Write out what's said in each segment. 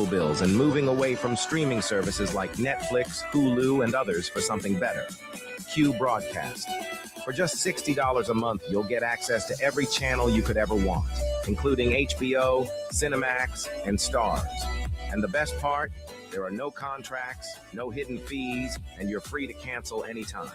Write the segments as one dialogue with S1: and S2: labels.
S1: bills and moving away from streaming services like Netflix, Hulu, and others for something better. Q Broadcast. For just $60 a month, you'll get access to every channel you could ever want, including HBO, Cinemax, and Stars. And the best part? There are no contracts, no hidden fees, and you're free to cancel anytime.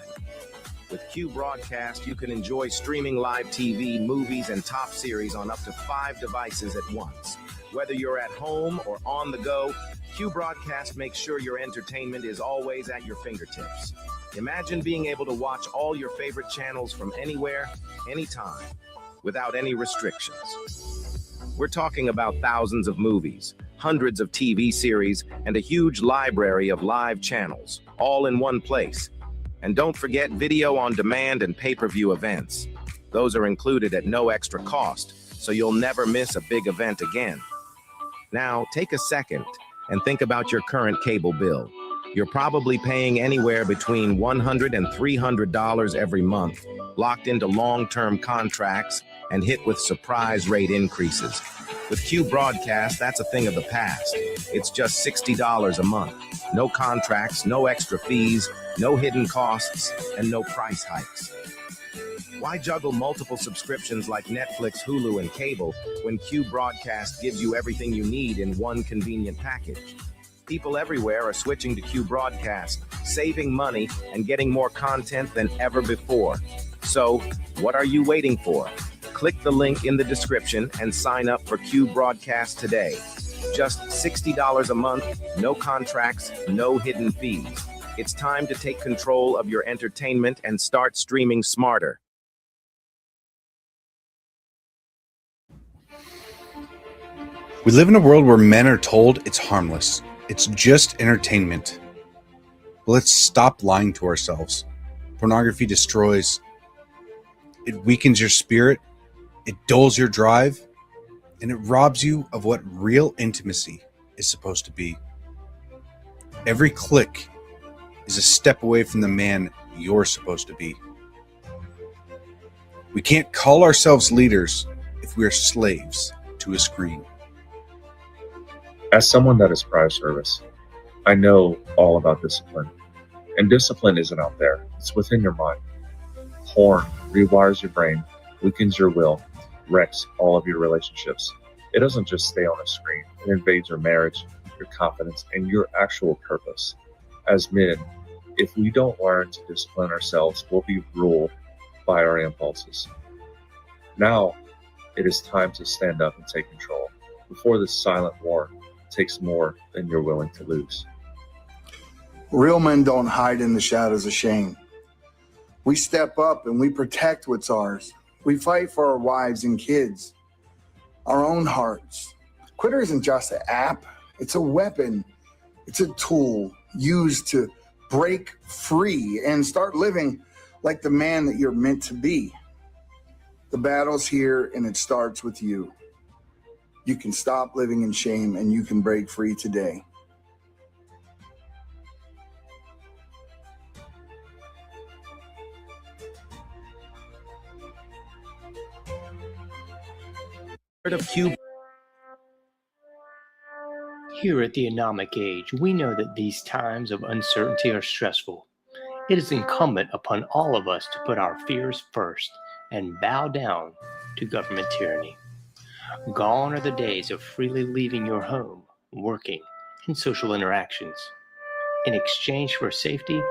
S1: With Q Broadcast, you can enjoy streaming live TV, movies, and top series on up to 5 devices at once. Whether you're at home or on the go, Q Broadcast makes sure your entertainment is always at your fingertips. Imagine being able to watch all your favorite channels from anywhere, anytime, without any restrictions. We're talking about thousands of movies, hundreds of TV series, and a huge library of live channels, all in one place. And don't forget video on demand and pay-per-view events. Those are included at no extra cost, so you'll never miss a big event again. Now, take a second and think about your current cable bill. You're probably paying anywhere between $100 and $300 every month, locked into long-term contracts and hit with surprise rate increases. With Q Broadcast, that's a thing of the past. It's just $60 a month. No contracts, no extra fees, no hidden costs, and no price hikes. Why juggle multiple subscriptions like Netflix, Hulu, and cable when Q Broadcast gives you everything you need in one convenient package? People everywhere are switching to Q Broadcast, saving money and getting more content than ever before. So, what are you waiting for? Click the link in the description and sign up for Q Broadcast today. Just $60 a month, no contracts, no hidden fees. It's time to take control of your entertainment and start streaming smarter.
S2: We live in a world where men are told it's harmless. It's just entertainment. But let's stop lying to ourselves. Pornography destroys. It weakens your spirit. It dulls your drive. And it robs you of what real intimacy is supposed to be. Every click is a step away from the man you're supposed to be. We can't call ourselves leaders if we are slaves to a screen.
S3: As someone that is prior service, I know all about discipline. And discipline isn't out there. It's within your mind. Porn rewires your brain, weakens your will, wrecks all of your relationships. It doesn't just stay on a screen. It invades your marriage, your confidence, and your actual purpose. As men, if we don't learn to discipline ourselves, we'll be ruled by our impulses. Now, it is time to stand up and take control before this silent war takes more than you're willing to lose.
S4: Real men don't hide in the shadows of shame. We step up and we protect what's ours. We fight for our wives and kids, our own hearts. Twitter isn't just an app. It's a weapon. It's a tool used to break free and start living like the man that you're meant to be. The battle's here and it starts with you. You can stop living in shame and you can break free today.
S5: Here at the Anomic Age, we know that these times of uncertainty are stressful. It is incumbent upon all of us to put our fears first and bow down to government tyranny. Gone are the days of freely leaving your home, working, and social interactions. In exchange for safety,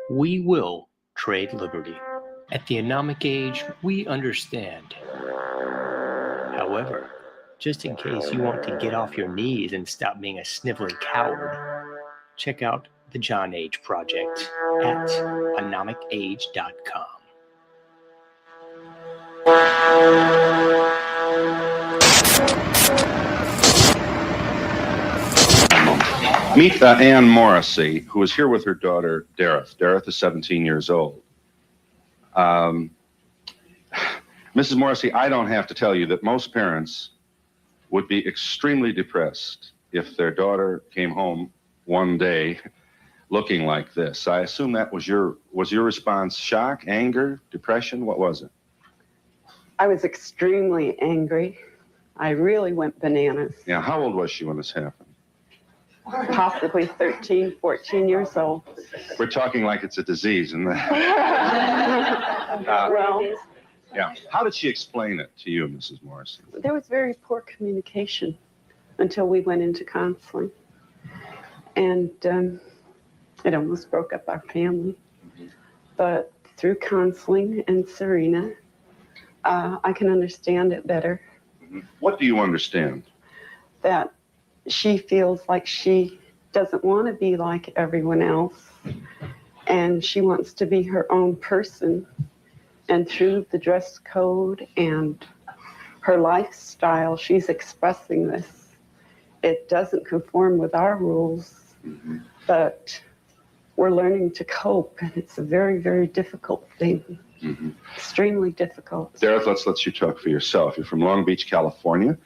S5: we will trade liberty. At the Anomic Age, we understand. However, just in case you want to get off your knees and stop being a sniveling coward, check out the John Age Project at anomicage.com.
S6: Meet Ann Morrissey, who is here with her daughter, Dareth. Dareth is 17 years old. Mrs. Morrissey, I don't have to tell you that most parents would be extremely depressed if their daughter came home one day looking like this. I assume that was your response shock, anger, depression? What was it?
S7: I was extremely angry. I really went bananas.
S6: Yeah, how old was she when this happened?
S7: possibly 13, 14 years old.
S6: We're talking like it's a disease, isn't it?
S7: Well,
S6: Yeah. How did she explain it to you, Mrs. Morrissey?
S7: there was very poor communication until we went into counseling. And it almost broke up our family. But through counseling and Serena, I can understand it better.
S6: What do you understand?
S7: That she feels like she doesn't want to be like everyone else, and she wants to be her own person. And through the dress code and her lifestyle, she's expressing this. It doesn't conform with our rules, but we're learning to cope, and it's a very, very difficult thing. Extremely difficult.
S6: Dareth, let's let you talk for yourself. You're from Long Beach, California.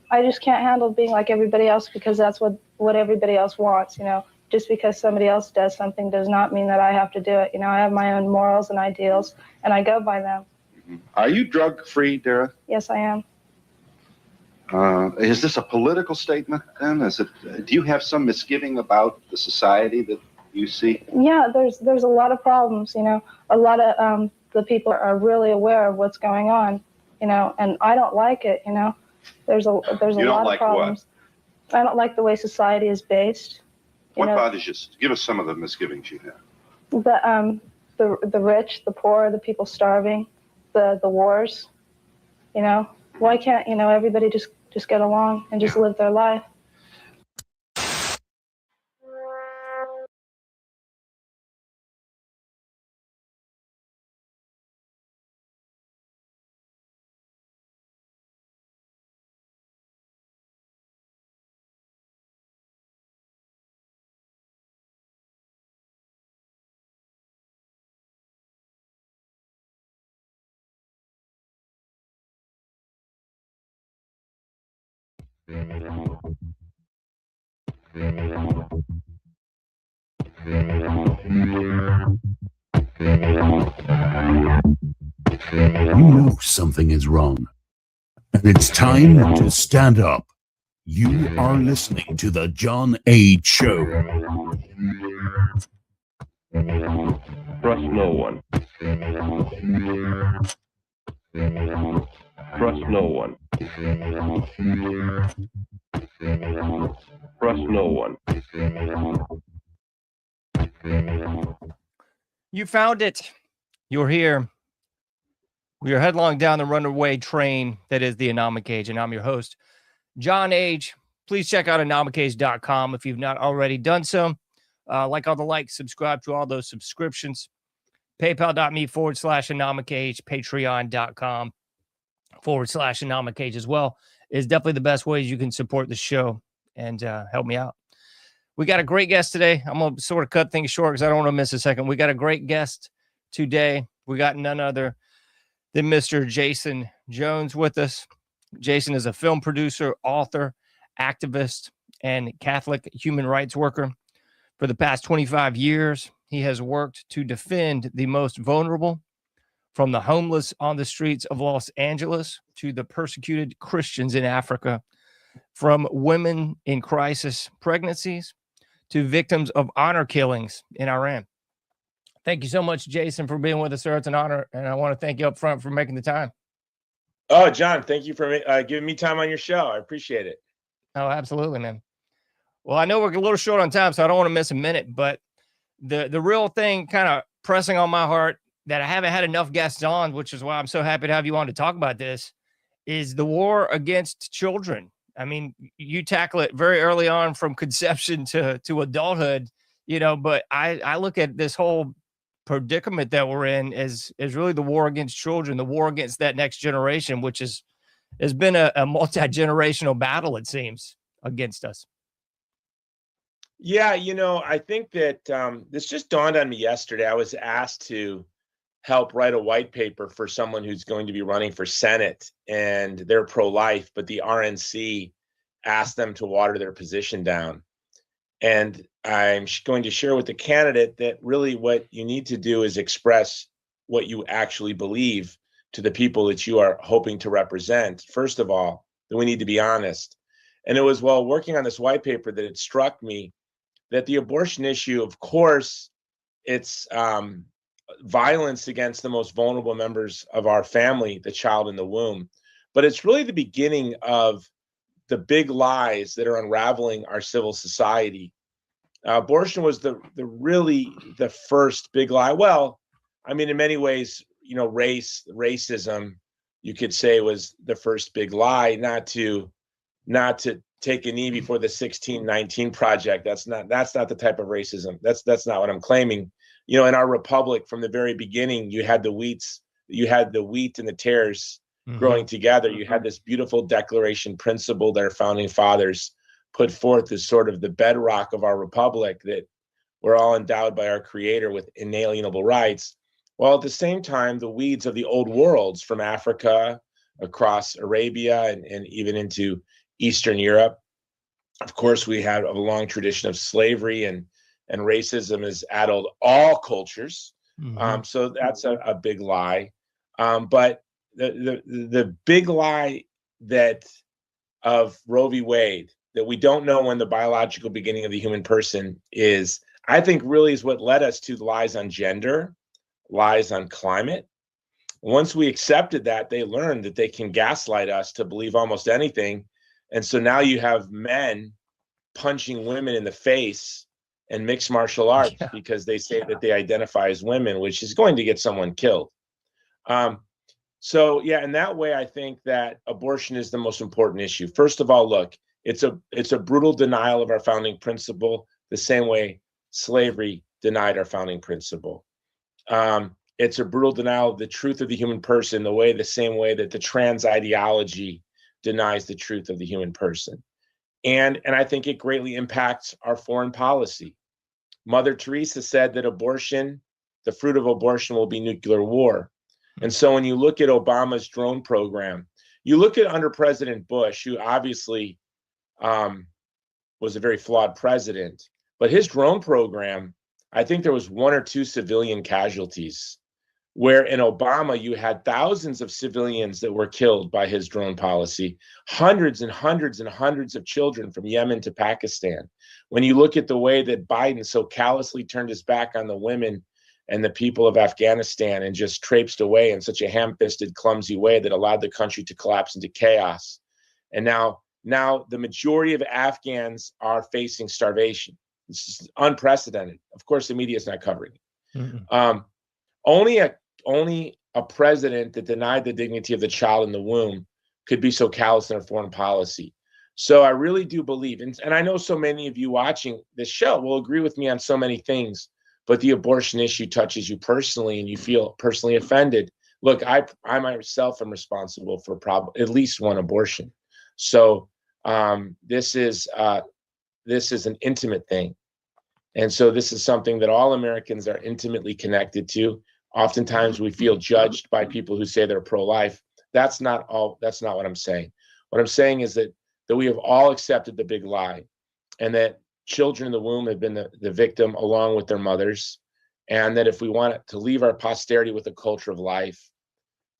S8: I just can't handle being like everybody else because that's what everybody else wants, you know. Just because somebody else does something does not mean that I have to do it. You know, I have my own morals and ideals, and I go by them.
S6: Are you drug-free, Dareth?
S8: Yes, I am.
S6: Is this a political statement, then? Do you have some misgiving about the society that you see?
S8: Yeah, there's a lot of problems, you know. A lot of the people are really aware of what's going on, you know, and I don't like it, you know. There's a lot of problems.
S6: What?
S8: I don't like the way society is based.
S6: What bothers you? Give us some of the misgivings you have.
S8: The rich, the poor, the people starving, the wars, you know. Why can't, you know, everybody just get along and just live their life?
S9: You know something is wrong, and it's time to stand up. You are listening to The John Age Show.
S10: Trust no one. Trust no one. Trust no one.
S11: You found it. You're here. We are headlong down the runaway train that is the Anomic Age, and I'm your host, John Age. Please check out anomicage.com if you've not already done so. Like all the likes, subscribe to all those subscriptions. PayPal.me/anomicage, Patreon.com/anomicage as well is definitely the best ways you can support the show and help me out. We got a great guest today. I'm going to sort of cut things short because I don't want to miss a second. We got a great guest today. We got none other than Mr. Jason Jones with us. Jason is a film producer, author, activist, and Catholic human rights worker. For the past 25 years, he has worked to defend the most vulnerable, from the homeless on the streets of Los Angeles to the persecuted Christians in Africa, from women in crisis pregnancies to victims of honor killings in Iran. Thank you so much, Jason, for being with us, sir. It's an honor, and I want to thank you up front for making the time.
S12: Oh, John, thank you for giving me time on your show. I appreciate it.
S11: Oh, absolutely, man. Well, I know we're a little short on time, so I don't want to miss a minute, but the real thing kind of pressing on my heart that I haven't had enough guests on, which is why I'm so happy to have you on to talk about this, is the war against children. I mean, you tackle it very early on from conception to adulthood, you know, but I look at this whole predicament that we're in as really the war against children, the war against that next generation, which has been a multi-generational battle, it seems, against us.
S12: Yeah, you know, I think that this just dawned on me yesterday. I was asked to help write a white paper for someone who's going to be running for Senate, and they're pro-life, but the RNC asked them to water their position down. And I'm going to share with the candidate that really what you need to do is express what you actually believe to the people that you are hoping to represent. First of all, that we need to be honest. And it was while working on this white paper that it struck me that the abortion issue, of course, it's violence against the most vulnerable members of our family, the child in the womb. But it's really the beginning of the big lies that are unraveling our civil society. Abortion was really the first big lie. Well, I mean, in many ways, racism, you could say, was the first big lie. Not to take a knee before the 1619 Project. That's not the type of racism. That's not what I'm claiming. In our republic, from the very beginning, you had the wheat and the tares growing together. You had this beautiful declaration principle that our founding fathers put forth as sort of the bedrock of our republic, that we're all endowed by our creator with inalienable rights. While at the same time, the weeds of the old worlds, from Africa across Arabia and even into Eastern Europe, of course, we had a long tradition of slavery, and racism has addled all cultures. So that's a big lie. But the big lie that of Roe v. Wade, that we don't know when the biological beginning of the human person is, I think really is what led us to lies on gender, lies on climate. Once we accepted that, they learned that they can gaslight us to believe almost anything. And so now you have men punching women in the face in mixed martial arts because they say that they identify as women, which is going to get someone killed. So in that way, I think that abortion is the most important issue. First of all, look, it's a brutal denial of our founding principle, the same way slavery denied our founding principle. It's a brutal denial of the truth of the human person, the same way that the trans ideology denies the truth of the human person. And I think it greatly impacts our foreign policy. Mother Teresa said that the fruit of abortion will be nuclear war. And so when you look at Obama's drone program, you look at under President Bush, who obviously was a very flawed president, but his drone program, I think there was 1 or 2 civilian casualties, where in Obama, you had thousands of civilians that were killed by his drone policy, hundreds and hundreds and hundreds of children from Yemen to Pakistan. When you look at the way that Biden so callously turned his back on the women and the people of Afghanistan and just traipsed away in such a ham-fisted, clumsy way that allowed the country to collapse into chaos. And now the majority of Afghans are facing starvation. This is unprecedented. Of course, the media is not covering it. Only a president that denied the dignity of the child in the womb could be so callous in our foreign policy. So I really do believe, and I know so many of you watching this show will agree with me on so many things, but the abortion issue touches you personally and you feel personally offended. Look, I myself am responsible for at least one abortion. So this is an intimate thing. And so this is something that all Americans are intimately connected to. Oftentimes we feel judged by people who say they're pro-life. That's not what I'm saying. What I'm saying is that we have all accepted the big lie, and that children in the womb have been the victim along with their mothers, and that if we want to leave our posterity with a culture of life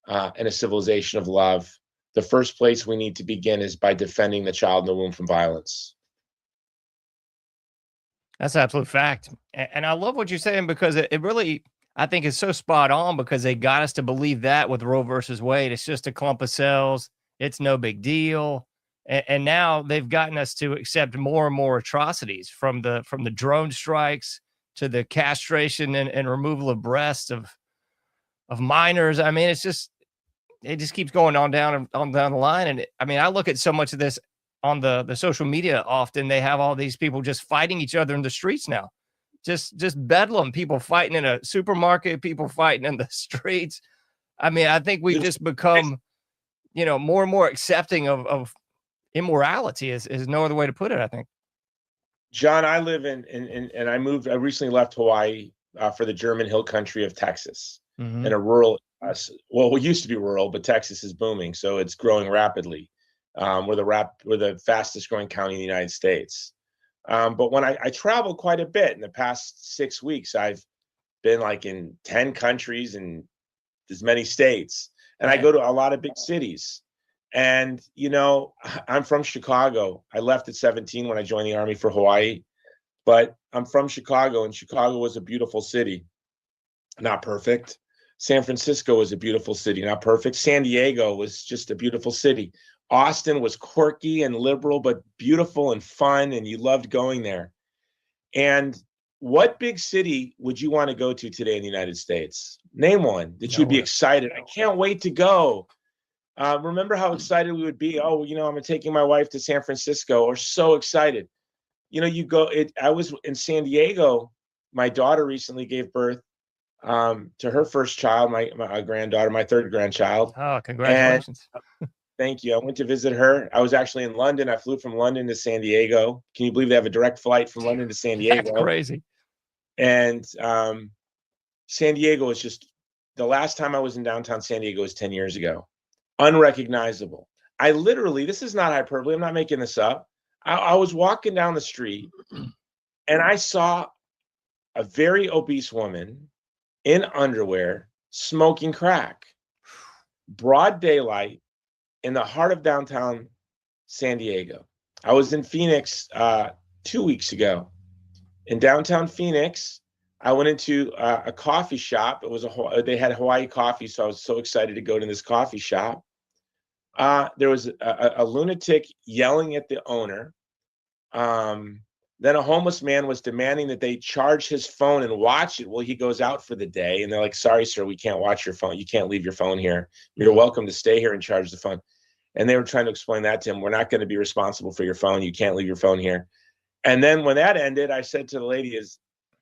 S12: and a civilization of love, the first place we need to begin is by defending the child in the womb from violence.
S11: That's an absolute fact. And I love what you're saying, because it really, I think, is so spot on, because they got us to believe that with Roe versus Wade. It's just a clump of cells. It's no big deal. And now they've gotten us to accept more and more atrocities, from the drone strikes to the castration and removal of breasts of minors. I mean, it just keeps going on down the line. And I look at so much of this on the social media. Often they have all these people just fighting each other in the streets now, just bedlam, people fighting in a supermarket, people fighting in the streets. I think we've just become, more and more accepting of immorality is no other way to put it, I think.
S12: John, I live and I recently left Hawaii for the German hill country of Texas, in a rural, it used to be rural, but Texas is booming. So it's growing rapidly. We're the fastest growing county in the United States. But when I travel quite a bit in the past 6 weeks, I've been in 10 countries and as many states, and I go to a lot of big cities. And, you know, I'm from Chicago. I left at 17 when I joined the Army for Hawaii, but I'm from Chicago, and Chicago was a beautiful city. Not perfect. San Francisco was a beautiful city. Not perfect. San Diego was just a beautiful city. Austin was quirky and liberal, but beautiful and fun, and you loved going there. And what big city would you want to go to today in the United States? Name one that you'd be excited. I can't wait to go. Remember how excited we would be? Oh, you know, I'm taking my wife to San Francisco. Or so excited. You know, you go. I was in San Diego. My daughter recently gave birth to her first child, my granddaughter, my third grandchild.
S11: Oh, congratulations!
S12: And, thank you. I went to visit her. I was actually in London. I flew from London to San Diego. Can you believe they have a direct flight from London to San Diego?
S11: That's crazy.
S12: And San Diego is just, the last time I was in downtown San Diego was 10 years ago. Unrecognizable. I literally, this is not hyperbole, I'm not making this up. I was walking down the street and I saw a very obese woman in underwear smoking crack. Broad daylight in the heart of downtown San Diego. I was in Phoenix 2 weeks ago. In downtown Phoenix, I went into a coffee shop. It was they had Hawaii coffee, so I was so excited to go to this coffee shop. There was a lunatic yelling at the owner. Then a homeless man was demanding that they charge his phone and watch it while he goes out for the day. And they're like, sorry, sir, we can't watch your phone. You can't leave your phone here. You're welcome to stay here and charge the phone. And they were trying to explain that to him. We're not going to be responsible for your phone. You can't leave your phone here. And then when that ended, I said to the lady,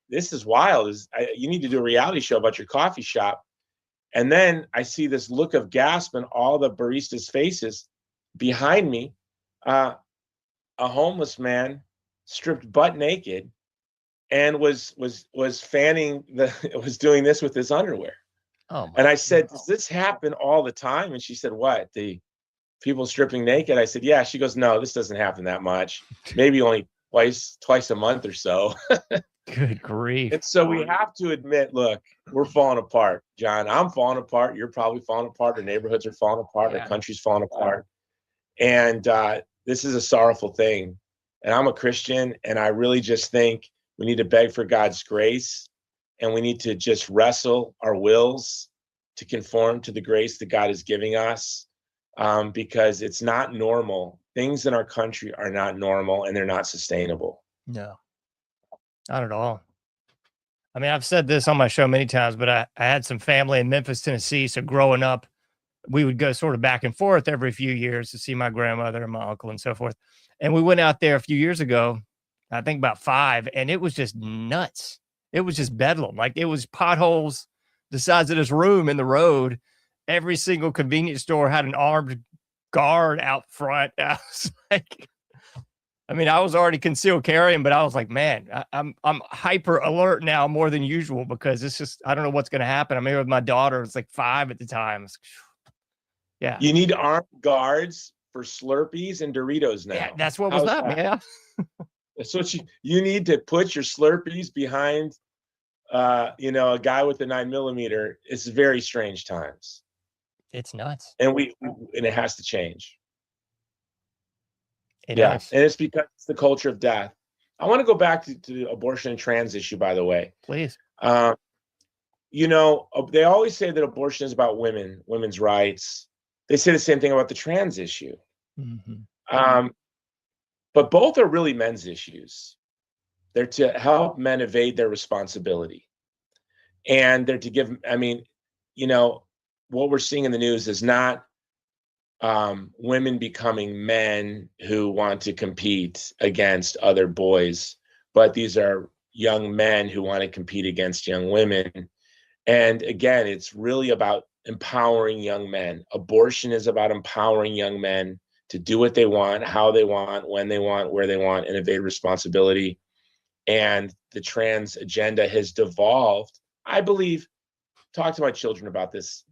S12: this is wild. You need to do a reality show about your coffee shop. And then I see this look of gasp in all the baristas' faces. Behind me, a homeless man stripped butt naked and was fanning was doing this with his underwear.
S11: Oh,
S12: and I said, does this happen all the time? And she said, what? The people stripping naked? I said, yeah. She goes, no, this doesn't happen that much. Maybe only twice a month or so.
S11: Good grief.
S12: And so we have to admit, look, we're falling apart, John. I'm falling apart. You're probably falling apart. Our neighborhoods are falling apart. Yeah. Our country's falling apart. And this is a sorrowful thing. And I'm a Christian, and I really just think we need to beg for God's grace, and we need to just wrestle our wills to conform to the grace that God is giving us, because it's not normal. Things in our country are not normal, and they're not sustainable.
S11: No, not at all. I mean, I've said this on my show many times, but I had some family in Memphis, Tennessee. So growing up, we would go sort of back and forth every few years to see my grandmother and my uncle and so forth. And we went out there a few years ago, I think about 5, and it was just nuts. It was just bedlam. Like, it was potholes the size of this room in the road. Every single convenience store had an armed guard out front. I was like, I mean, I was already concealed carrying, but I was like, man, I'm hyper alert now more than usual, because it's just, I don't know what's going to happen. I'm here with my daughter. It's like 5 at the time. Yeah.
S12: You need armed guards for Slurpees and Doritos now.
S11: Yeah, that's what was up, yeah.
S12: So you need to put your Slurpees behind, a guy with a 9mm. It's very strange times.
S11: It's nuts.
S12: And it has to change.
S11: It is.
S12: And it's because it's the culture of death. I want to go back to the abortion and trans issue, by the way.
S11: Please.
S12: They always say that abortion is about women's rights. They say the same thing about the trans issue.
S11: Mm-hmm.
S12: But both are really men's issues. They're to help men evade their responsibility. And they're to give, what we're seeing in the news is not women becoming men who want to compete against other boys, but these are young men who want to compete against young women. And again, it's really about empowering young men. Abortion is about empowering young men to do what they want, how they want, when they want, where they want, and evade responsibility. And the trans agenda has devolved. I believe, talk to my children about this.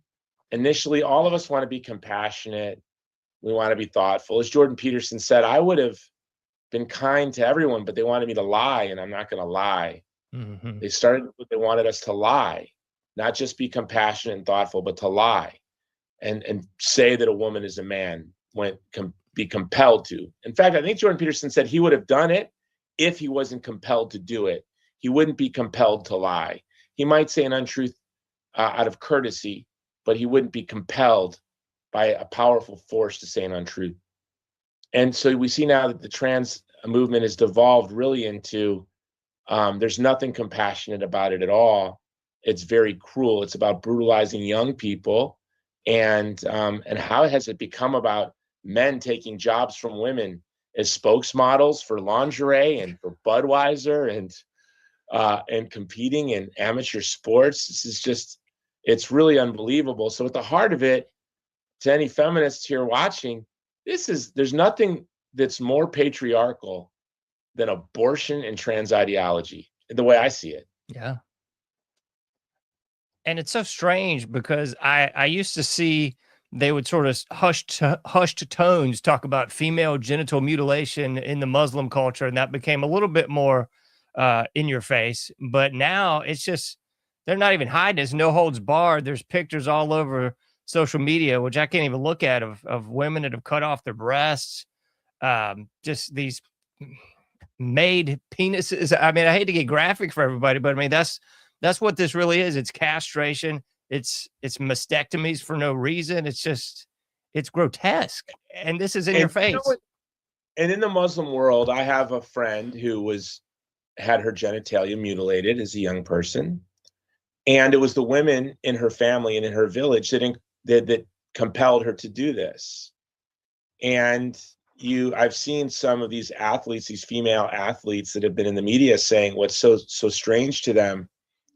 S12: Initially, all of us want to be compassionate. We want to be thoughtful. As Jordan Peterson said, I would have been kind to everyone, but they wanted me to lie, and I'm not going to lie.
S11: Mm-hmm.
S12: They wanted us to lie, not just be compassionate and thoughtful, but to lie and say that a woman is a man. be compelled to. In fact, I think Jordan Peterson said he would have done it if he wasn't compelled to do it. He wouldn't be compelled to lie. He might say an untruth out of courtesy, but he wouldn't be compelled by a powerful force to say an untruth. And so we see now that the trans movement has devolved really into there's nothing compassionate about it at all. It's very cruel. It's about brutalizing young people, and how has it become about men taking jobs from women as spokesmodels for lingerie and for Budweiser and competing in amateur sports? This is just, it's really unbelievable. So at the heart of it, to any feminists here watching, there's nothing that's more patriarchal than abortion and trans ideology, the way I see it.
S11: Yeah. And it's so strange because I used to see they would sort of hushed tones talk about female genital mutilation in the Muslim culture, and that became a little bit more in your face. But now it's just, they're not even hiding. It's no holds barred. There's pictures all over social media, which I can't even look at, of women that have cut off their breasts. Just these made penises. I mean, I hate to get graphic for everybody, but I mean, that's what this really is. It's castration. It's mastectomies for no reason. It's grotesque. And this is in your face.
S12: And in the Muslim world, I have a friend who had her genitalia mutilated as a young person. And it was the women in her family and in her village that compelled her to do this. And I've seen some of these athletes, these female athletes that have been in the media saying what's so strange to them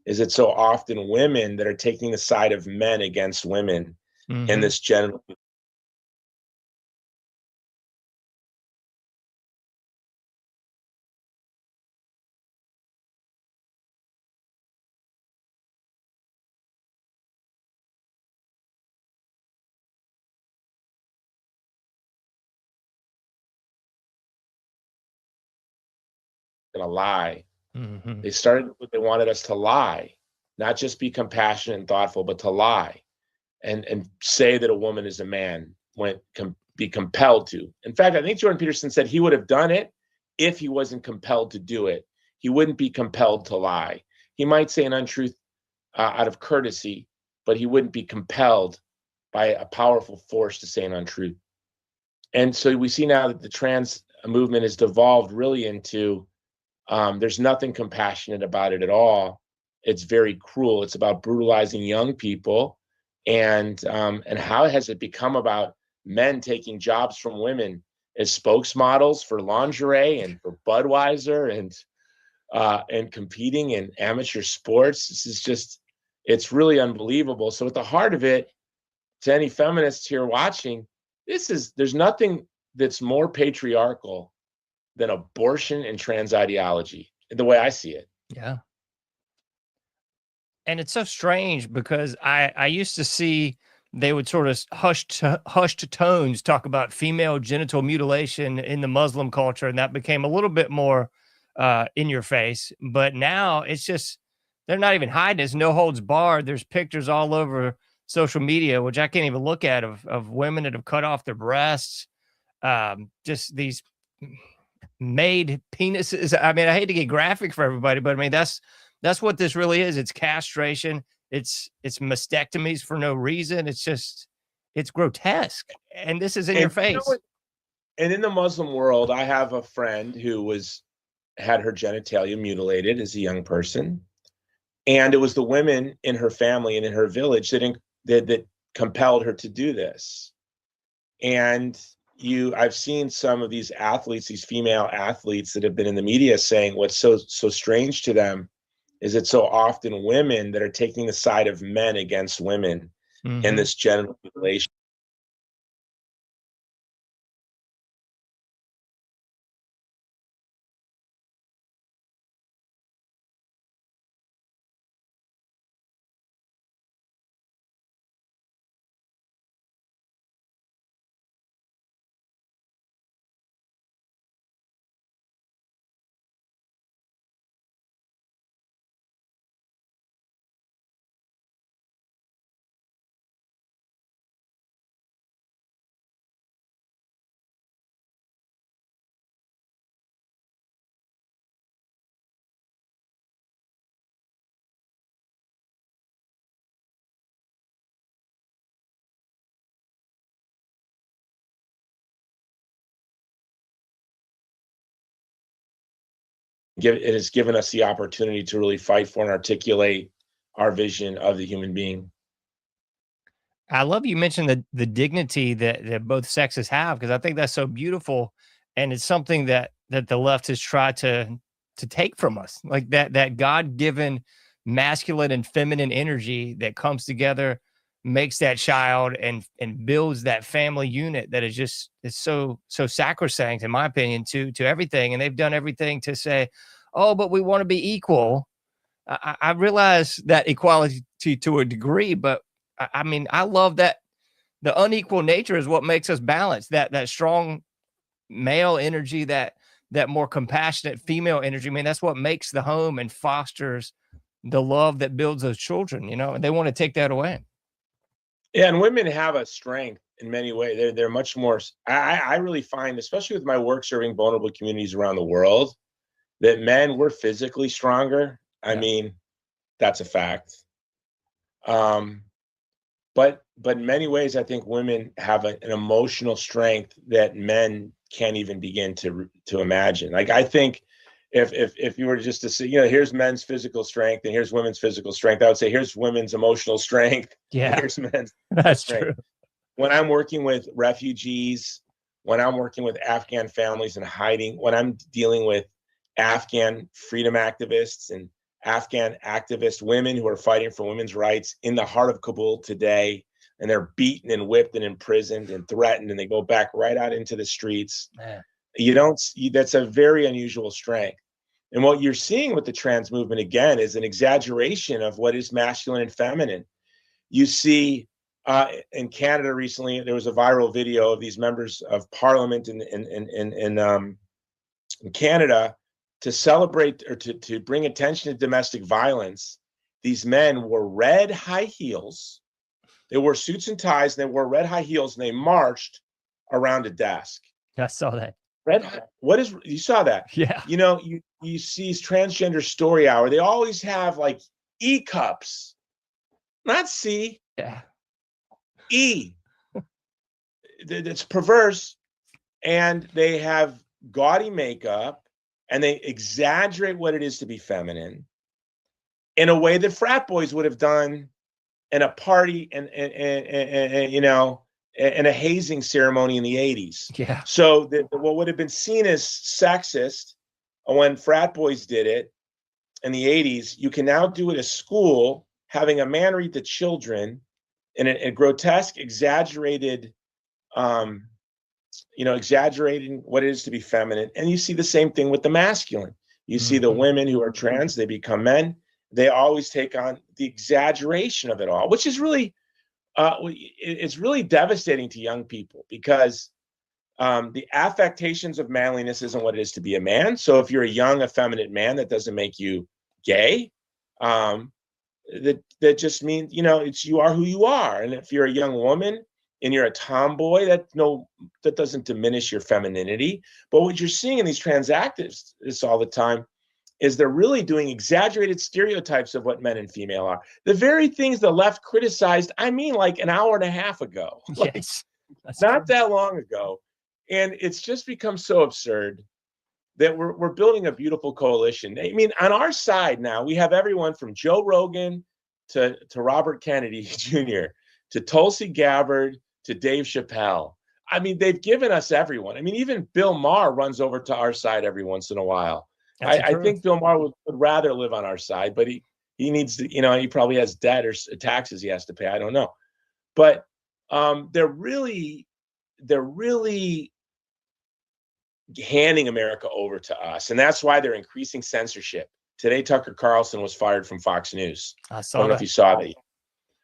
S12: is it's so often women that are taking the side of men against women in this genital. Gonna lie. They started what they wanted us to lie, not just be compassionate and thoughtful, but to lie and say that a woman is a man, be compelled to. In fact, I think Jordan Peterson said he would have done it if he wasn't compelled to do it. He wouldn't be compelled to lie. He might say an untruth out of courtesy, but he wouldn't be compelled by a powerful force to say an untruth. And so we see now that the trans movement has devolved really into there's nothing compassionate about it at all. It's very cruel. It's about brutalizing young people, and how has it become about men taking jobs from women as spokesmodels for lingerie and for Budweiser and competing in amateur sports? This is just, it's really unbelievable. So at the heart of it, to any feminists here watching, there's nothing that's more patriarchal than abortion and trans ideology, the way I see it.
S11: Yeah. And it's so strange because I used to see they would sort of hushed tones talk about female genital mutilation in the Muslim culture, and that became a little bit more in your face. But now it's just, they're not even hiding. It's no holds barred. There's pictures all over social media, which I can't even look at, of women that have cut off their breasts. Just these made penises. I mean, I hate to get graphic for everybody, but I mean, that's what this really is. It's castration. It's mastectomies for no reason. It's grotesque. And this is in your face.
S12: And in the Muslim world, I have a friend who had her genitalia mutilated as a young person. And it was the women in her family and in her village that compelled her to do this. And I've seen some of these athletes, these female athletes that have been in the media saying what's so strange to them is it's so often women that are taking the side of men against women in this genital mutilation. It has given us the opportunity to really fight for and articulate our vision of the human being.
S11: I love you mentioned the dignity that both sexes have, because I think that's so beautiful, and it's something that the left has tried to take from us, like that God-given masculine and feminine energy that comes together, makes that child and builds that family unit that is so sacrosanct, in my opinion, to everything. And they've done everything to say, oh, but we want to be equal. I realize that equality to a degree, but I mean, I love that the unequal nature is what makes us balanced. That strong male energy, that more compassionate female energy. I mean, that's what makes the home and fosters the love that builds those children, and they want to take that away.
S12: Yeah, and women have a strength in many ways. They're much more. I really find, especially with my work serving vulnerable communities around the world, that men, we're physically stronger. I mean, that's a fact. But in many ways, I think women have an emotional strength that men can't even begin to imagine. Like, I think if you were just to say, here's men's physical strength and here's women's physical strength, I would say here's women's emotional strength.
S11: Yeah,
S12: here's men's.
S11: That's
S12: strength.
S11: true.
S12: When I'm working with refugees, when I'm working with Afghan families in hiding, when I'm dealing with Afghan freedom activists and Afghan activist women who are fighting for women's rights in the heart of Kabul today, and they're beaten and whipped and imprisoned and threatened, and they go back right out into the streets.
S11: Man.
S12: That's a very unusual strength. And what you're seeing with the trans movement, again, is an exaggeration of what is masculine and feminine. You see in Canada recently, there was a viral video of these members of parliament in Canada to celebrate or to bring attention to domestic violence. These men wore red high heels. They wore suits and ties, and they wore red high heels, and they marched around a desk.
S11: I saw that.
S12: You saw that?
S11: Yeah.
S12: You see transgender story hour. They always have like E cups, not C.
S11: Yeah.
S12: E. It's perverse, and they have gaudy makeup, and they exaggerate what it is to be feminine in a way that frat boys would have done in a party and in a hazing ceremony in the 80s.
S11: Yeah.
S12: So what would have been seen as sexist when frat boys did it in the 80s, you can now do it at school, having a man read to children in a grotesque, exaggerated, exaggerating what it is to be feminine. And you see the same thing with the masculine. You see the women who are trans, they become men. They always take on the exaggeration of it all, which is really, it's really devastating to young people, because the affectations of manliness isn't what it is to be a man. So if you're a young, effeminate man, that doesn't make you gay. That just means, you are who you are. And if you're a young woman and you're a tomboy, that doesn't diminish your femininity. But what you're seeing in these trans activists all the time is they're really doing exaggerated stereotypes of what men and female are. The very things the left criticized, like an hour and a half ago.
S11: Yes.
S12: Not that long ago. And it's just become so absurd that we're building a beautiful coalition. I mean, on our side now, we have everyone from Joe Rogan to Robert Kennedy Jr., to Tulsi Gabbard, to Dave Chappelle. I mean, they've given us everyone. I mean, even Bill Maher runs over to our side every once in a while. I think Bill Maher would rather live on our side, but he needs to, he probably has debt or taxes he has to pay. I don't know. But they're really handing America over to us. And that's why they're increasing censorship. Today, Tucker Carlson was fired from Fox News.
S11: I
S12: don't know if you saw that.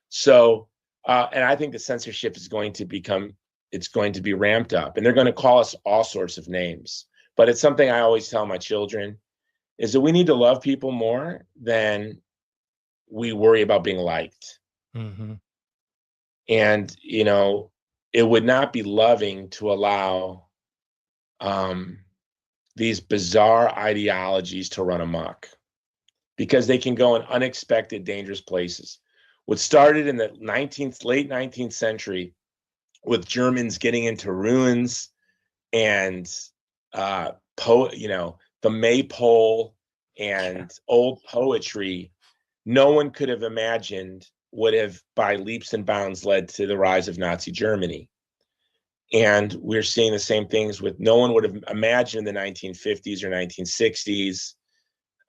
S12: So, and I think the censorship is going to be ramped up, and they're going to call us all sorts of names. But it's something I always tell my children, is that we need to love people more than we worry about being liked.
S11: Mm-hmm.
S12: And, it would not be loving to allow these bizarre ideologies to run amok, because they can go in unexpected, dangerous places. What started in the late 19th century with Germans getting into ruins and the maypole and old poetry, no one could have imagined would have by leaps and bounds led to the rise of Nazi Germany. And we're seeing the same things with no one would have imagined in the 1950s or 1960s,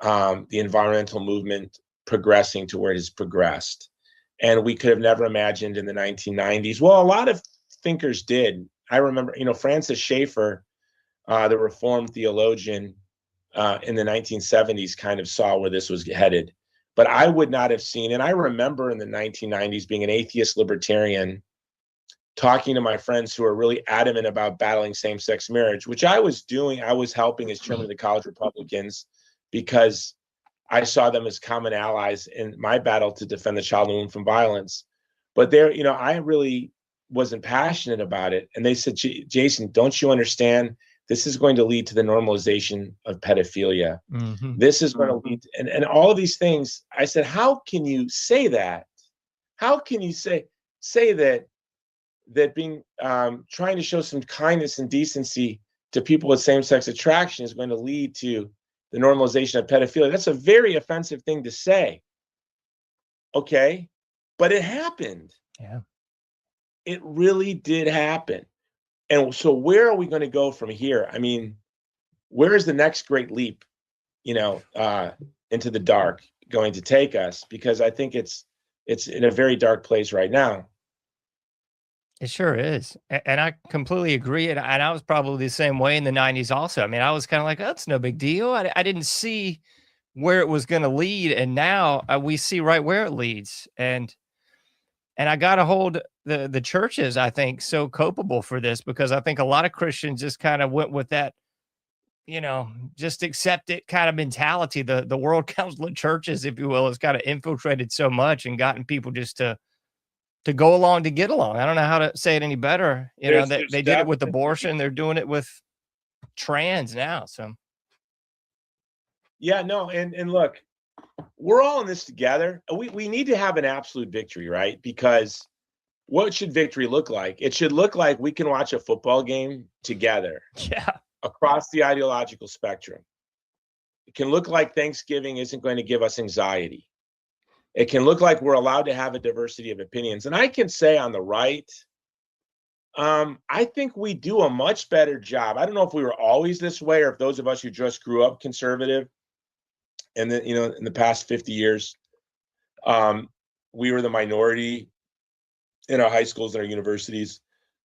S12: the environmental movement progressing to where it has progressed. And we could have never imagined in the 1990s. Well, a lot of thinkers did. I remember, Francis Schaeffer, the Reformed theologian in the 1970s, kind of saw where this was headed. But I would not have seen, and I remember in the 1990s being an atheist libertarian, talking to my friends who are really adamant about battling same-sex marriage, which I was doing. I was helping as chairman of the College Republicans because I saw them as common allies in my battle to defend the child and womb from violence. But I really wasn't passionate about it. And they said, Jason, don't you understand? This is going to lead to the normalization of pedophilia.
S11: Mm-hmm.
S12: This is going to lead to, and all of these things. I said, how can you say that? How can you say that being trying to show some kindness and decency to people with same-sex attraction is going to lead to the normalization of pedophilia? That's a very offensive thing to say. Okay, but it happened.
S11: Yeah,
S12: it really did happen. And so where are we going to go from here? I mean, where is the next great leap, into the dark going to take us? Because I think it's in a very dark place right now.
S11: it sure is. And I completely agree. And I was probably the same way in the 90s also. I mean, I was kind of like, oh, it's no big deal. I didn't see where it was going to lead. And now we see right where it leads. And I got to hold the churches, I think, so culpable for this, because I think a lot of Christians just kind of went with that, just accept it kind of mentality. The World Council of Churches, if you will, has kind of infiltrated so much and gotten people just to go along to get along. I don't know how to say it any better. They did it with abortion. They're doing it with trans now. So.
S12: Yeah, no. And look, we're all in this together. We need to have an absolute victory, right? Because what should victory look like? It should look like we can watch a football game together.
S11: Yeah.
S12: Across the ideological spectrum. It can look like Thanksgiving isn't going to give us anxiety. It can look like we're allowed to have a diversity of opinions. And I can say on the right, I think we do a much better job. I don't know if we were always this way, or if those of us who just grew up conservative and then, in the past 50 years, we were the minority in our high schools and our universities.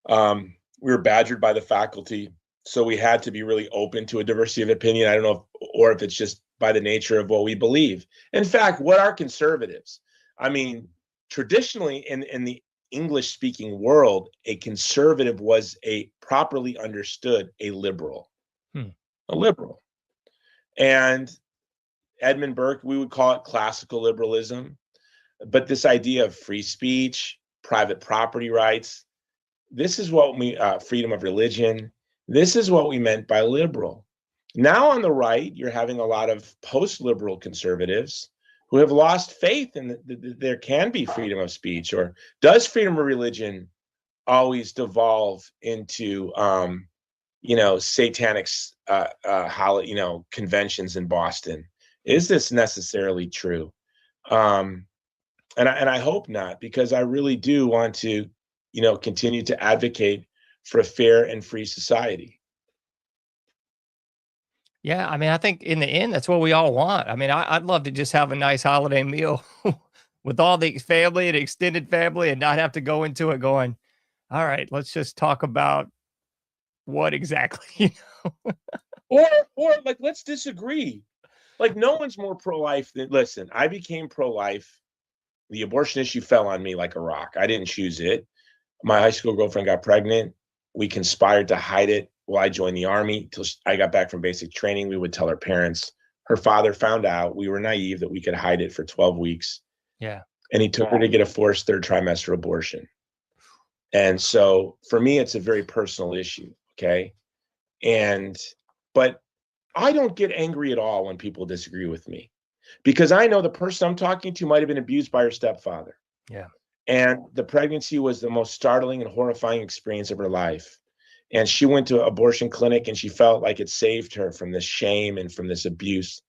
S12: We were badgered by the faculty. So we had to be really open to a diversity of opinion. I don't know if it's just by the nature of what we believe. In fact, what are conservatives? I mean, traditionally in the English-speaking world, a conservative was a properly understood a liberal. A liberal. And Edmund Burke, we would call it classical liberalism. But this idea of free speech, private property rights, this is what we, freedom of religion, this is what we meant by liberal. Now on the right, you're having a lot of post-liberal conservatives who have lost faith in that there can be freedom of speech, or does freedom of religion always devolve into, satanic, conventions in Boston? Is this necessarily true? And I hope not, because I really do want to, continue to advocate for a fair and free society.
S11: Yeah, I mean, I think in the end, that's what we all want. I mean, I'd love to just have a nice holiday meal with all the family and extended family and not have to go into it going, all right, let's just talk about what exactly,
S12: Or like, let's disagree. Like, no one's more pro-life than, listen, I became pro-life. The abortion issue fell on me like a rock. I didn't choose it. My high school girlfriend got pregnant. We conspired to hide it while I joined the Army. Till I got back from basic training, we would tell her parents. Her father found out. We were naive that we could hide it for 12 weeks.
S11: Yeah.
S12: And he took her to get a forced third trimester abortion. And so for me, it's a very personal issue. Okay. But I don't get angry at all when people disagree with me, because I know the person I'm talking to might have been abused by her stepfather.
S11: Yeah.
S12: And the pregnancy was the most startling and horrifying experience of her life. And she went to an abortion clinic and she felt like it saved her from this shame and from this abuse.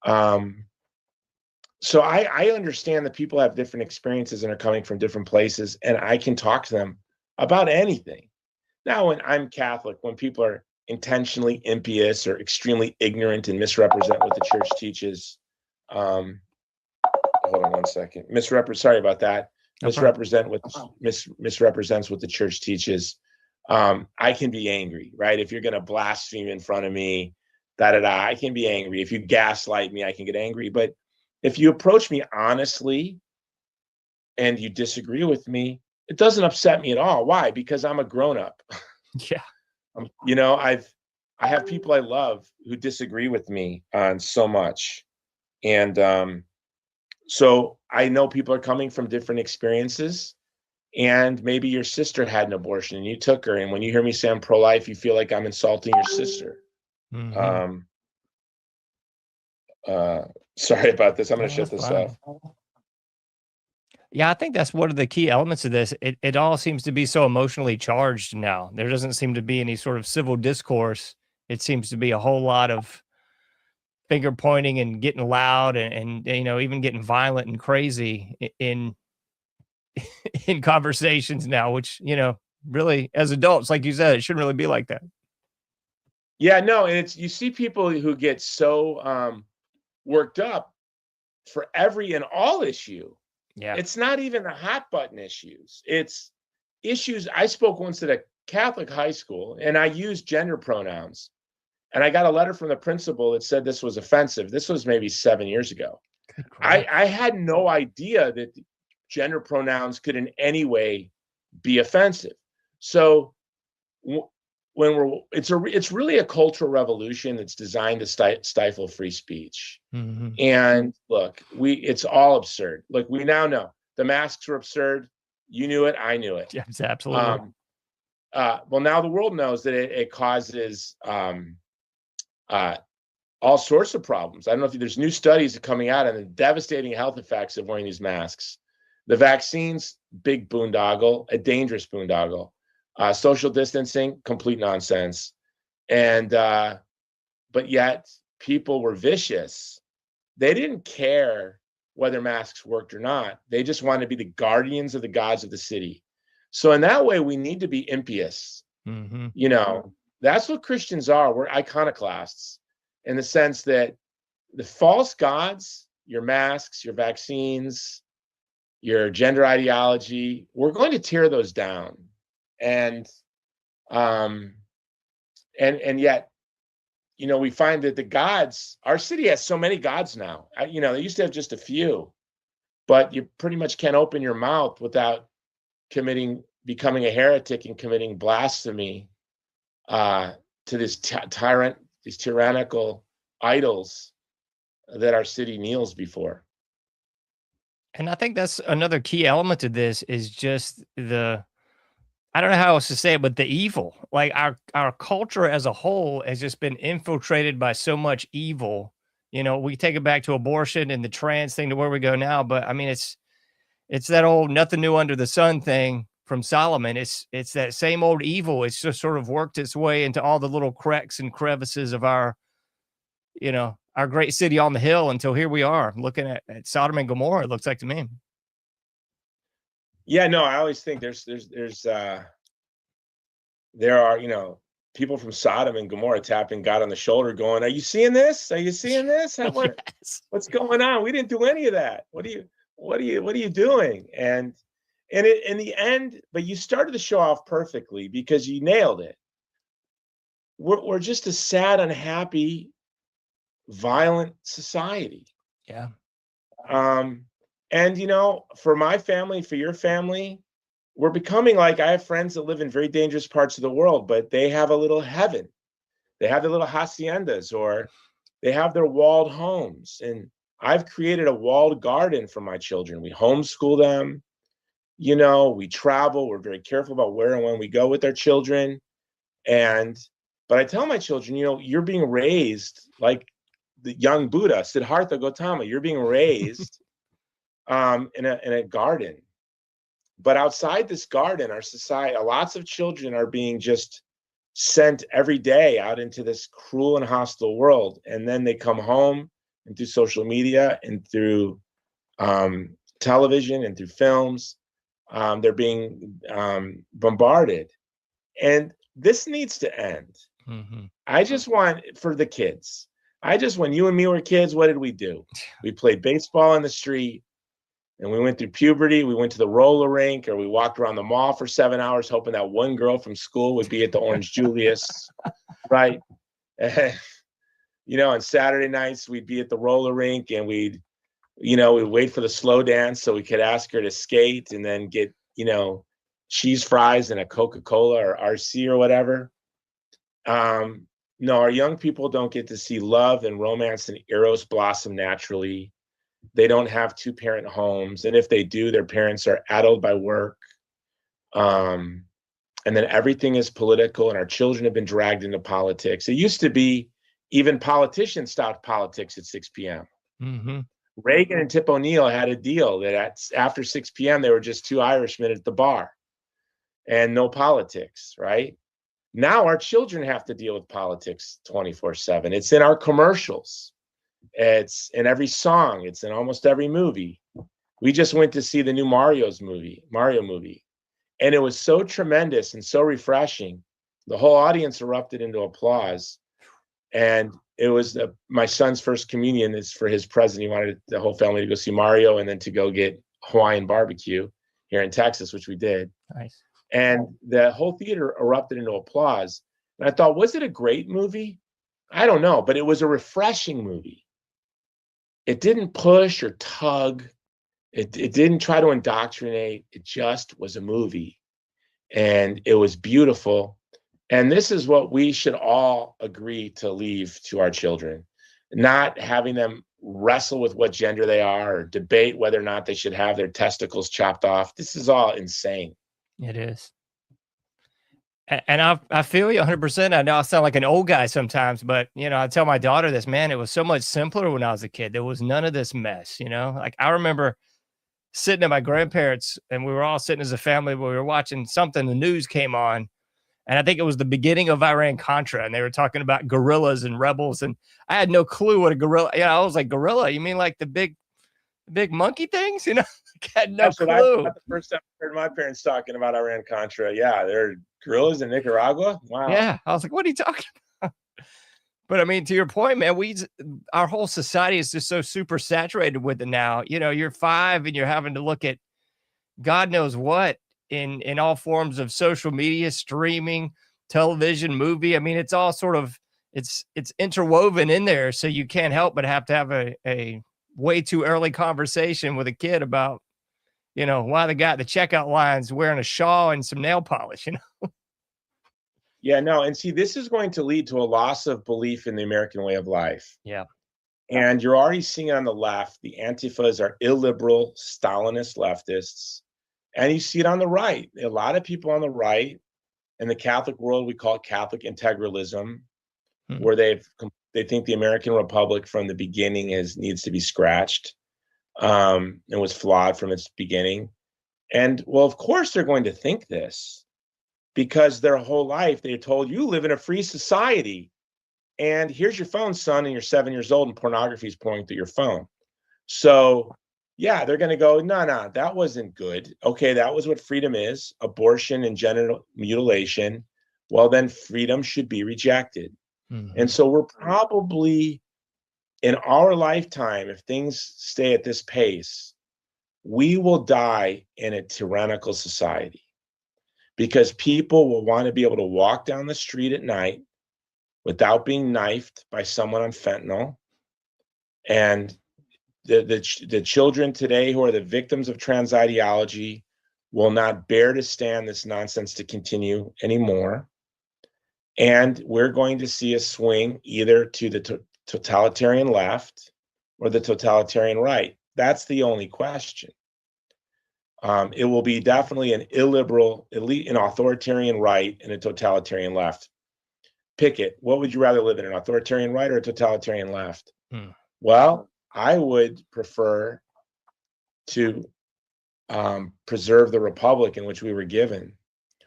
S12: So I understand that people have different experiences and are coming from different places, and I can talk to them about anything. Now, when I'm Catholic, when people are intentionally impious or extremely ignorant and misrepresent what the church teaches, hold on one second. Sorry about that.
S11: No problem.
S12: Misrepresents what the church teaches. I can be angry, right? If you're going to blaspheme in front of me, I can be angry. If you gaslight me, I can get angry. But if you approach me honestly and you disagree with me, it doesn't upset me at all. Why? Because I'm a grown-up.
S11: Yeah.
S12: You know, I have people I love who disagree with me on so much. And so I know people are coming from different experiences. And maybe your sister had an abortion and you took her. And when you hear me say I'm pro-life, you feel like I'm insulting your sister.
S11: Mm-hmm.
S12: Sorry about this. I'm going to
S11: No,
S12: shut
S11: that's
S12: this
S11: fine.
S12: off.
S11: Yeah, I think that's one of the key elements of this. It all seems to be so emotionally charged now. There doesn't seem to be any sort of civil discourse. It seems to be a whole lot of finger pointing and getting loud and you know, even getting violent and crazy in in conversations now, which, you know, really as adults, like you said, it shouldn't really be like that.
S12: Yeah, no, and you see people who get so worked up for every and all issue.
S11: Yeah.
S12: It's not even the hot button issues. It's issues. I spoke once at a Catholic high school and I used gender pronouns. And I got a letter from the principal that said this was offensive. This was maybe 7 years ago. I had no idea that gender pronouns could in any way be offensive. So it's really a cultural revolution that's designed to stifle free speech.
S11: Mm-hmm.
S12: And look, it's all absurd. Look, we now know the masks were absurd. You knew it. I knew it.
S11: Yes, absolutely.
S12: Well, now the world knows that it causes all sorts of problems. I don't know if there's new studies coming out on the devastating health effects of wearing these masks. The vaccines, big boondoggle, a dangerous boondoggle. Social distancing, complete nonsense. And but yet people were vicious. They didn't care whether masks worked or not. They just wanted to be the guardians of the gods of the city. So in that way, we need to be impious.
S11: Mm-hmm.
S12: You know, that's what Christians are. We're iconoclasts in the sense that the false gods, your masks, your vaccines, your gender ideology, we're going to tear those down. And yet, you know, we find that the gods, our city has so many gods now. You know, they used to have just a few, but you pretty much can't open your mouth without becoming a heretic and committing blasphemy to these tyrannical idols that our city kneels before.
S11: And I think that's another key element to this is just I don't know how else to say it, but the evil. Like our culture as a whole has just been infiltrated by so much evil. You know, we take it back to abortion and the trans thing to where we go now, but I mean it's that old nothing new under the sun thing from Solomon. It's that same old evil. It's just sort of worked its way into all the little cracks and crevices of our, you know, our great city on the hill until here we are looking at Sodom and Gomorrah, it looks like to me.
S12: Yeah, no, I always think there are, you know, people from Sodom and Gomorrah tapping God on the shoulder going, are you seeing this? Are you seeing this?
S11: Yes.
S12: What's going on? We didn't do any of that. What are you doing? And in the end, but you started the show off perfectly because you nailed it. We're just a sad, unhappy, violent society.
S11: Yeah.
S12: And you know, for my family, for your family, we're becoming like, I have friends that live in very dangerous parts of the world, but they have a little heaven. They have their little haciendas, or they have their walled homes. And I've created a walled garden for my children. We homeschool them. You know, we travel. We're very careful about where and when we go with our children. But I tell my children, you know, you're being raised like the young Buddha, Siddhartha Gautama. You're being raised in a garden. But outside this garden, our society, lots of children are being just sent every day out into this cruel and hostile world. And then they come home and through social media and through television and through films. They're being bombarded. And this needs to end.
S11: Mm-hmm.
S12: I just want, for the kids, when you and me were kids, what did we do? We played baseball in the street, and we went through puberty. We went to the roller rink, or we walked around the mall for 7 hours, hoping that one girl from school would be at the Orange Julius, right? And, on Saturday nights, we'd be at the roller rink, and we'd wait for the slow dance so we could ask her to skate and then get, cheese fries and a Coca-Cola or RC or whatever. No, our young people don't get to see love and romance and eros blossom naturally. They don't have two-parent homes. And if they do, their parents are addled by work. And then everything is political, and our children have been dragged into politics. It used to be even politicians stopped politics at 6 p.m.
S11: Mm-hmm.
S12: Reagan and Tip O'Neill had a deal that after 6 p.m., they were just two Irishmen at the bar and no politics, right? Now our children have to deal with politics 24/7. It's in our commercials. It's in every song. It's in almost every movie. We just went to see the new Mario movie. And it was so tremendous and so refreshing. The whole audience erupted into applause. And it was my son's first communion. It's for his president. He wanted the whole family to go see Mario and then to go get Hawaiian barbecue here in Texas, which we did.
S11: Nice.
S12: And the whole theater erupted into applause. And I thought, was it a great movie? I don't know, but it was a refreshing movie. It didn't push or tug. It didn't try to indoctrinate. It just was a movie. And it was beautiful. And this is what we should all agree to leave to our children, not having them wrestle with what gender they are or debate whether or not they should have their testicles chopped off. This is all insane.
S11: It is. And I feel you 100%. I know I sound like an old guy sometimes, but, I tell my daughter this, man, it was so much simpler when I was a kid. There was none of this mess, Like I remember sitting at my grandparents, and we were all sitting as a family, we were watching something, the news came on, and I think it was the beginning of Iran-Contra, and they were talking about guerrillas and rebels, and I had no clue what a guerrilla, I was like, gorilla? You mean like the big monkey things? I had no
S12: That's
S11: clue.
S12: What I thought the first time I heard my parents talking about Iran-Contra. Yeah, they're guerrillas in Nicaragua. Wow.
S11: Yeah, I was like, what are you talking about? But I mean, to your point, man, our whole society is just so super saturated with it now. You're 5 and you're having to look at God knows what in all forms of social media, streaming, television, movie. I mean, it's all sort of it's interwoven in there, so you can't help but have to have a way too early conversation with a kid about why the guy at the checkout line's wearing a shawl and some nail polish.
S12: Yeah, no, and see, this is going to lead to a loss of belief in the American way of life.
S11: Yeah.
S12: And you're already seeing on the left, the Antifas are illiberal, Stalinist leftists. And you see it on the right. A lot of people on the right, in the Catholic world, we call it Catholic integralism, where they think the American Republic from the beginning needs to be scratched and was flawed from its beginning. And well, of course they're going to think this, because their whole life they're told, you live in a free society, and here's your phone, son, and you're 7 years old and pornography is pouring through your phone. So yeah, they're going to go, no, that wasn't good. Okay, that was what freedom is, abortion and genital mutilation. Well, then freedom should be rejected. Mm-hmm. And so we're probably, in our lifetime, if things stay at this pace, we will die in a tyrannical society. Because people will want to be able to walk down the street at night without being knifed by someone on fentanyl. And the children today who are the victims of trans ideology will not bear to stand this nonsense to continue anymore. And we're going to see a swing either to the totalitarian left or the totalitarian right. That's the only question. It will be definitely an illiberal, an authoritarian right and a totalitarian left. Pick it. What would you rather live in, an authoritarian right or a totalitarian left? Well, I would prefer to preserve the republic in which we were given.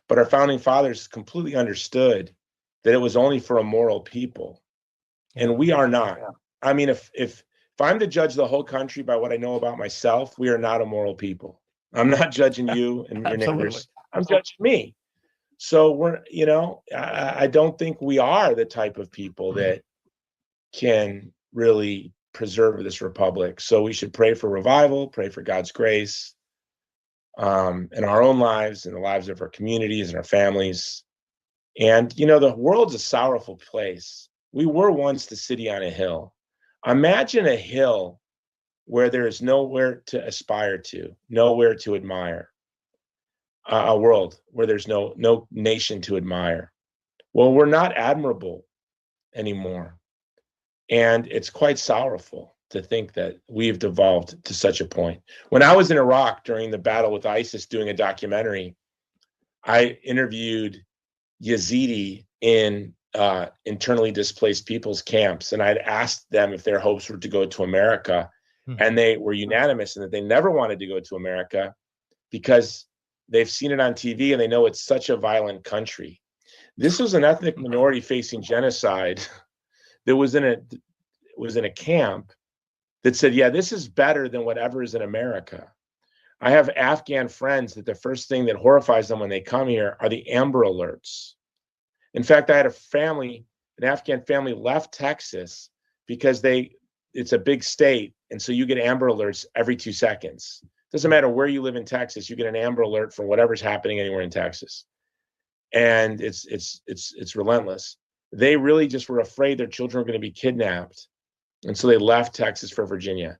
S12: But our founding fathers completely understood that it was only for a moral people. And we are not. I mean, if if I'm to judge the whole country by what I know about myself, we are not immoral people. I'm not judging you and your neighbors. I'm judging me. So we're, I don't think we are the type of people that can really preserve this republic. So we should pray for revival, pray for God's grace in our own lives, in the lives of our communities and our families. And, the world's a sorrowful place. We were once the city on a hill. Imagine a hill where there is nowhere to aspire to, nowhere to admire. A world where there's no nation to admire. Well, we're not admirable anymore. And it's quite sorrowful to think that we've devolved to such a point. When I was in Iraq during the battle with ISIS doing a documentary, I interviewed Yazidi in internally displaced people's camps. And I'd asked them if their hopes were to go to America. And they were unanimous in that they never wanted to go to America because they've seen it on TV and they know it's such a violent country. This was an ethnic minority facing genocide that was in a camp that said, yeah, this is better than whatever is in America. I have Afghan friends that the first thing that horrifies them when they come here are the Amber Alerts. In fact, I had an Afghan family left Texas because it's a big state. And so you get Amber Alerts every 2 seconds. Doesn't matter where you live in Texas, you get an Amber Alert for whatever's happening anywhere in Texas. And it's relentless. They really just were afraid their children were going to be kidnapped. And so they left Texas for Virginia.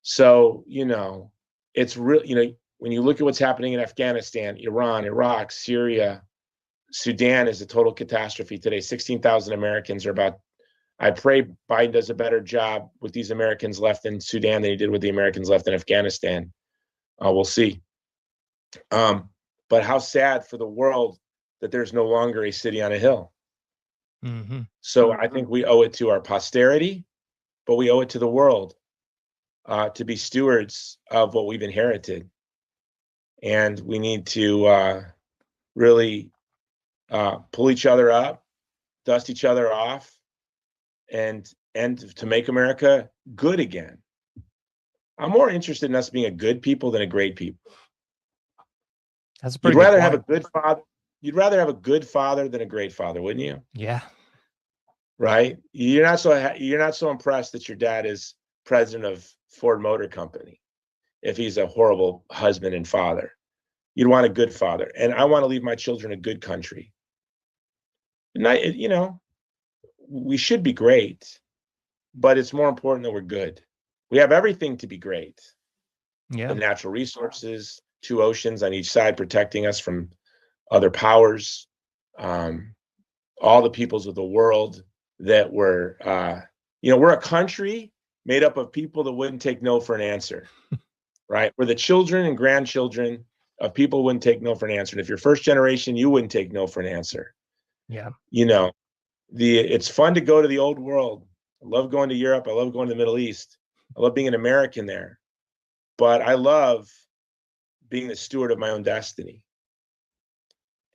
S12: So, it's real, when you look at what's happening in Afghanistan, Iran, Iraq, Syria, Sudan is a total catastrophe today. 16,000 Americans are about. I pray Biden does a better job with these Americans left in Sudan than he did with the Americans left in Afghanistan. We'll see. But how sad for the world that there's no longer a city on a hill.
S11: Mm-hmm.
S12: So I think we owe it to our posterity, but we owe it to the world to be stewards of what we've inherited. And we need to really pull each other up, dust each other off, and to make America good again. I'm more interested in us being a good people than a great people.
S11: That's a pretty
S12: You'd rather
S11: good
S12: have a
S11: point.
S12: good father. You'd rather have a good father than a great father, wouldn't you?
S11: Yeah.
S12: Right? You're not so impressed that your dad is president of Ford Motor Company if he's a horrible husband and father. You'd want a good father. And I want to leave my children a good country. And we should be great, but it's more important that we're good. We have everything to be great.
S11: Yeah.
S12: The natural resources, 2 oceans on each side protecting us from other powers, all the peoples of the world that we're a country made up of people that wouldn't take no for an answer, right? We're the children and grandchildren of people who wouldn't take no for an answer. And if you're first generation, you wouldn't take no for an answer.
S11: Yeah.
S12: It's fun to go to the old world. I love going to Europe. I love going to the Middle East. I love being an American there. But I love being the steward of my own destiny.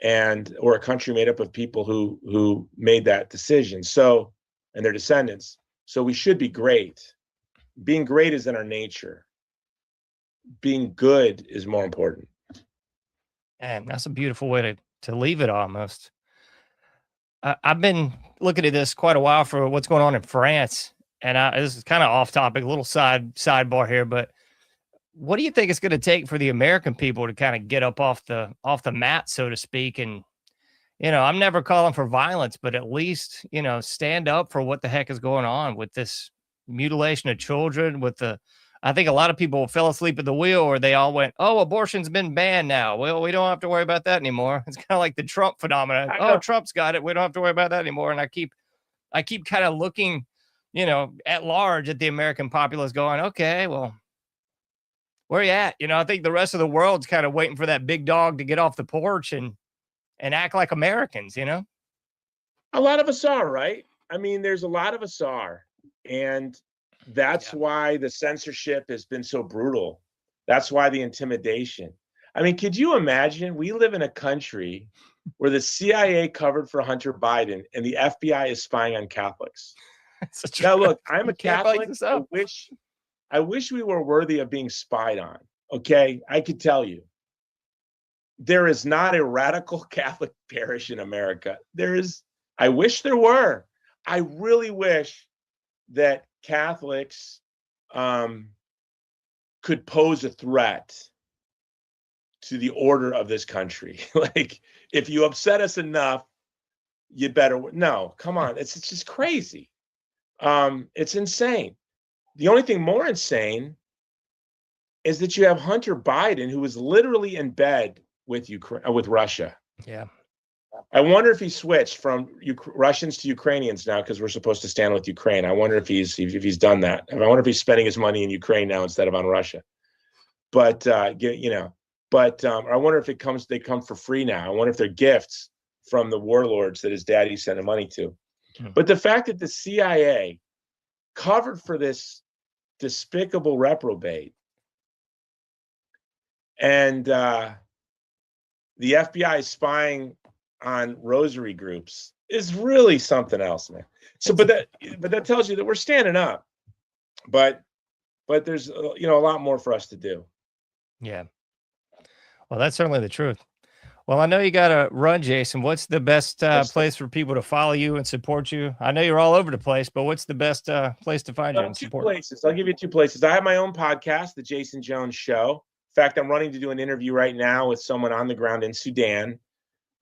S12: Or a country made up of people who made that decision. So, and their descendants. So we should be great. Being great is in our nature. Being good is more important.
S11: And that's a beautiful way to leave it almost. I've been looking at this quite a while for what's going on in France. And this is kind of off topic, a little sidebar here, but what do you think it's going to take for the American people to kind of get up off the mat, so to speak? And, I'm never calling for violence, but at least, stand up for what the heck is going on with this mutilation of children, I think a lot of people fell asleep at the wheel, or they all went, oh, abortion's been banned now. Well, we don't have to worry about that anymore. It's kind of like the Trump phenomenon. Oh, Trump's got it. We don't have to worry about that anymore. And I keep kind of looking, at large at the American populace going, okay, well, where you at? I think the rest of the world's kind of waiting for that big dog to get off the porch and act like Americans, A
S12: lot of us are, right? I mean, there's a lot of us are. And that's why the censorship has been so brutal. That's why the intimidation. I mean, could you imagine? We live in a country where the CIA covered for Hunter Biden and the FBI is spying on Catholics. Now, look, I'm a
S11: Can't make
S12: Catholic.
S11: this up.
S12: I wish we were worthy of being spied on. Okay, I could tell you, there is not a radical Catholic parish in America. I wish there were. I really wish that Catholics could pose a threat to the order of this country. Like, if you upset us enough, you better. No, come on. It's just crazy. It's insane. The only thing more insane is that you have Hunter Biden, who is literally in bed with Russia.
S11: Yeah.
S12: I wonder if he switched from Russians to Ukrainians now because we're supposed to stand with Ukraine. I wonder if he's done that. I wonder if he's spending his money in Ukraine now instead of on Russia. But I wonder if they come for free now. I wonder if they're gifts from the warlords that his daddy sent him money to. But the fact that the CIA covered for this despicable reprobate, and the FBI spying on rosary groups is really something else, man. So, but that tells you that we're standing up, but there's a lot more for us to do.
S11: Yeah. Well, that's certainly the truth. Well, I know you got to run, Jason. What's the best place for people to follow you and support you? I know you're all over the place, but what's the best place to find you and support?
S12: 2 places. I'll give you 2 places. I have my own podcast, The Jason Jones Show. In fact, I'm running to do an interview right now with someone on the ground in Sudan,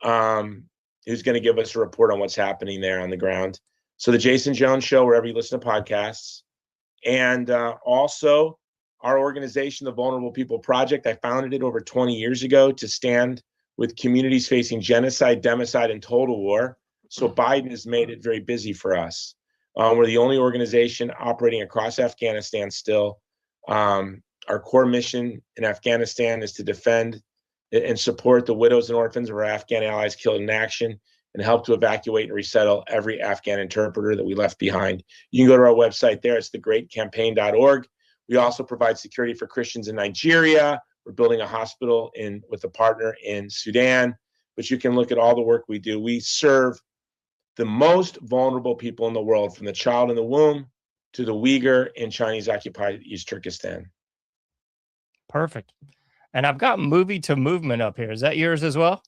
S12: who's going to give us a report on what's happening there on the ground. So The Jason Jones Show, wherever you listen to podcasts. And also our organization, the Vulnerable People Project. I founded it over 20 years ago to stand with communities facing genocide, democide, and total war. So Biden has made it very busy for us. We're the only organization operating across Afghanistan still. Our core mission in Afghanistan is to defend and support the widows and orphans of our Afghan allies killed in action and help to evacuate and resettle every Afghan interpreter that we left behind. You can go to our website there. It's thegreatcampaign.org. We also provide security for Christians in Nigeria. We're building a hospital with a partner in Sudan, but you can look at all the work we do. We serve the most vulnerable people in the world, from the child in the womb to the Uyghur in Chinese-occupied East Turkestan.
S11: Perfect. And I've got Movie to Movement up here. Is that yours as well?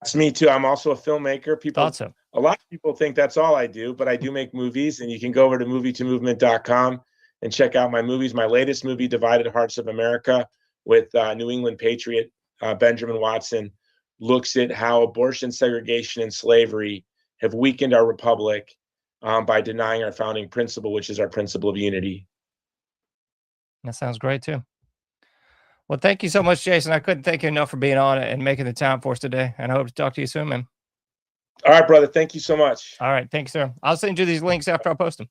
S12: That's me too. I'm also a filmmaker.
S11: Thought so.
S12: A lot of people think that's all I do, but I do make movies, and you can go over to movietomovement.com and check out my movies. My latest movie, Divided Hearts of America, with New England patriot Benjamin Watson, looks at how abortion, segregation, and slavery have weakened our republic by denying our founding principle, which is our principle of unity.
S11: That sounds great too. Well, thank you so much, Jason. I couldn't thank you enough for being on and making the time for us today. And I hope to talk to you soon, man.
S12: All right, brother. Thank you so much.
S11: All right. Thank you, sir. I'll send you these links after I post them.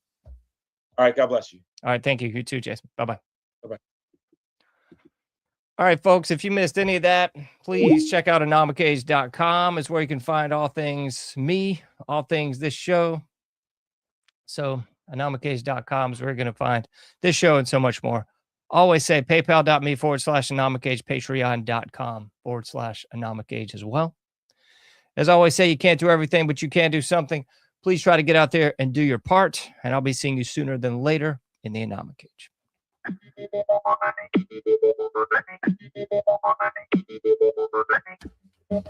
S12: All right. God bless you.
S11: All right. Thank you. You too, Jason. Bye-bye.
S12: Bye-bye.
S11: All right, folks, if you missed any of that, please check out anomicage.com. It's where you can find all things me, all things this show. So anomicage.com is where you're going to find this show and so much more. Always say paypal.me/anomicage, patreon.com/anomicage as well. As I always say, you can't do everything, but you can do something. Please try to get out there and do your part, and I'll be seeing you sooner than later in the Anomic Age.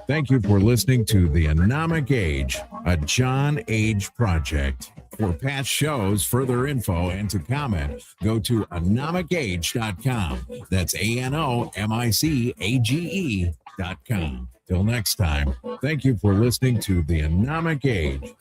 S9: Thank you for listening to The Anomic Age, a John Age project. For past shows, further info, and to comment, go to anomicage.com. That's ANOMICAGE.com. Till next time, thank you for listening to The Anomic Age.